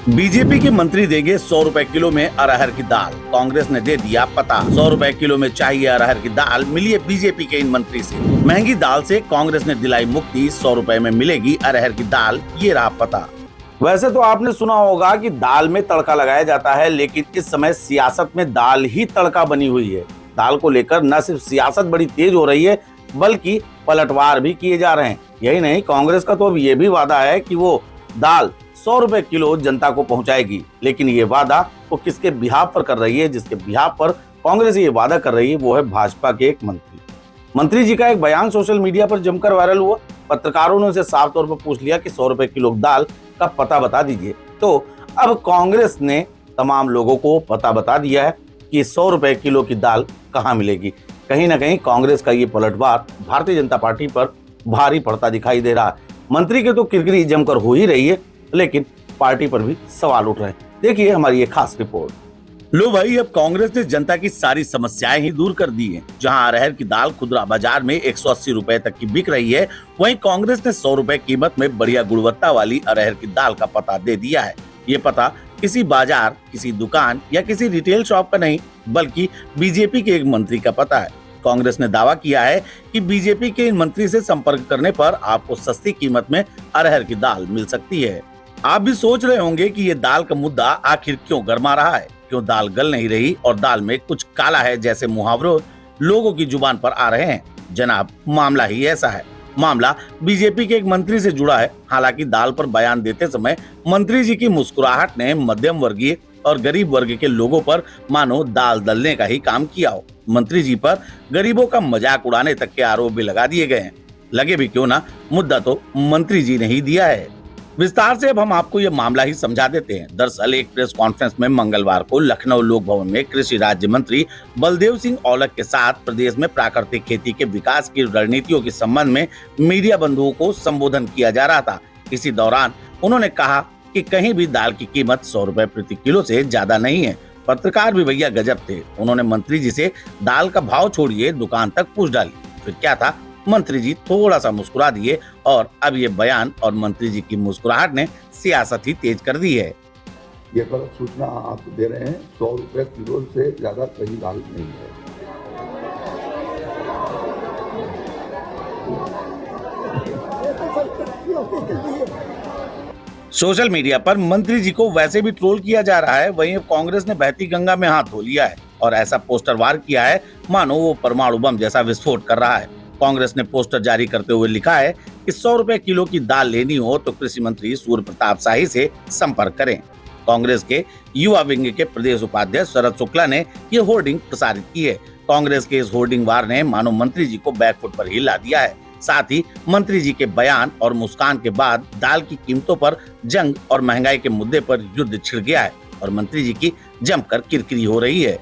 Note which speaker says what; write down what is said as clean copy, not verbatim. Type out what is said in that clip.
Speaker 1: BJP के मंत्री देंगे 100 रुपए किलो में अरहर की दाल। कांग्रेस ने दे दिया पता, 100 रुपए किलो में चाहिए अरहर की दाल, मिली है बीजेपी के इन मंत्री से। महंगी दाल से कांग्रेस ने दिलाई मुक्ति, 100 रुपए में मिलेगी अरहर की दाल, ये रहा पता। वैसे तो आपने सुना होगा कि दाल में तड़का लगाया जाता है, लेकिन इस समय सियासत में दाल ही तड़का बनी हुई है। दाल को लेकर न सिर्फ सियासत बड़ी तेज हो रही है, बल्कि पलटवार भी किए जा रहे हैं। यही नहीं, कांग्रेस का तो अब ये भी वादा है कि वो दाल 100 रुपए किलो जनता को पहुंचाएगी। लेकिन ये वादा वो किसके बिहाफ पर कर रही है? जिसके बिहाफ पर कांग्रेस ये वादा कर रही है वो है भाजपा के एक मंत्री जी का एक बयान सोशल मीडिया पर जमकर वायरल हुआ। पत्रकारों ने उसे साफ तौर पर पूछ लिया कि 100 रुपए किलो दाल का पता बता दीजिए। तो अब कांग्रेस ने तमाम लोगों को पता बता दिया है कि 100 रुपए किलो की दाल कहाँ मिलेगी। कहीं ना कहीं कांग्रेस का ये पलटवार भारतीय जनता पार्टी पर भारी पड़ता दिखाई दे रहा है। मंत्री के तो किरकिरी जमकर हो ही रही है, लेकिन पार्टी पर भी सवाल उठ रहे हैं। देखिए हमारी ये खास रिपोर्ट। लो भाई, अब कांग्रेस ने जनता की सारी समस्याएं ही दूर कर दी हैं। जहां अरहर की दाल खुदरा बाजार में 180 रुपए तक की बिक रही है, वहीं कांग्रेस ने 100 रुपए कीमत में बढ़िया गुणवत्ता वाली अरहर की दाल का पता दे दिया है। ये पता किसी बाजार, किसी दुकान या किसी रिटेल शॉप का नहीं, बल्कि बीजेपी के एक मंत्री का पता है। कांग्रेस ने दावा किया है कि बीजेपी के इन मंत्री से संपर्क करने पर आपको सस्ती कीमत में अरहर की दाल मिल सकती है। आप भी सोच रहे होंगे कि ये दाल का मुद्दा आखिर क्यों गरमा रहा है, क्यों दाल गल नहीं रही और दाल में कुछ काला है जैसे मुहावरे लोगों की जुबान पर आ रहे हैं। जनाब, मामला ही ऐसा है। मामला बीजेपी के एक मंत्री से जुड़ा है। हालांकि दाल पर बयान देते समय मंत्री जी की मुस्कुराहट ने मध्यम वर्गीय और गरीब वर्ग के लोगों पर मानो दाल दलने का ही काम किया हो। मंत्री जी पर गरीबों का मजाक उड़ाने तक के आरोप भी लगा दिए गए हैं। लगे भी क्यों ना, मुद्दा तो मंत्री जी ने ही दिया है। विस्तार से अब हम आपको ये मामला ही समझा देते हैं। दरअसल एक प्रेस कॉन्फ्रेंस में मंगलवार को लखनऊ लोक भवन में कृषि राज्य मंत्री बलदेव सिंह औलख के साथ प्रदेश में प्राकृतिक खेती के विकास की रणनीतियों के संबंध में मीडिया बंधुओं को संबोधन किया जा रहा था। इसी दौरान उन्होंने कहा कि कहीं भी दाल की कीमत 100 रुपए प्रति किलो से ज्यादा नहीं है। पत्रकार भी भैया गजब थे। उन्होंने मंत्री जी से दाल का भाव छोड़िए, दुकान तक पूछ डाली। फिर क्या था, मंत्री जी थोड़ा सा मुस्कुरा दिए और अब ये बयान और मंत्री जी की मुस्कुराहट ने सियासत ही तेज कर दी है।
Speaker 2: ये गलत सूचना आप दे रहे हैं। 100 रुपए किलो से ज्यादा कहीं दाल नहीं है।
Speaker 1: सोशल मीडिया पर मंत्री जी को वैसे भी ट्रोल किया जा रहा है, वहीं कांग्रेस ने बहती गंगा में हाथ धो लिया है और ऐसा पोस्टर वार किया है मानो वो परमाणु बम जैसा विस्फोट कर रहा है। कांग्रेस ने पोस्टर जारी करते हुए लिखा है कि 100 रुपए किलो की दाल लेनी हो तो कृषि मंत्री सूर्य प्रताप शाही से संपर्क करें। कांग्रेस के युवा विंग के प्रदेश उपाध्यक्ष शरद शुक्ला ने ये होर्डिंग प्रसारित की है। कांग्रेस के इस होर्डिंग वार ने मानो मंत्री जी को बैकफुट पर ही ला दिया है। साथ ही मंत्री जी के बयान और मुस्कान के बाद दाल की कीमतों पर जंग और महंगाई के मुद्दे पर युद्ध छिड़ गया है और मंत्री जी की जमकर किरकिरी हो रही है।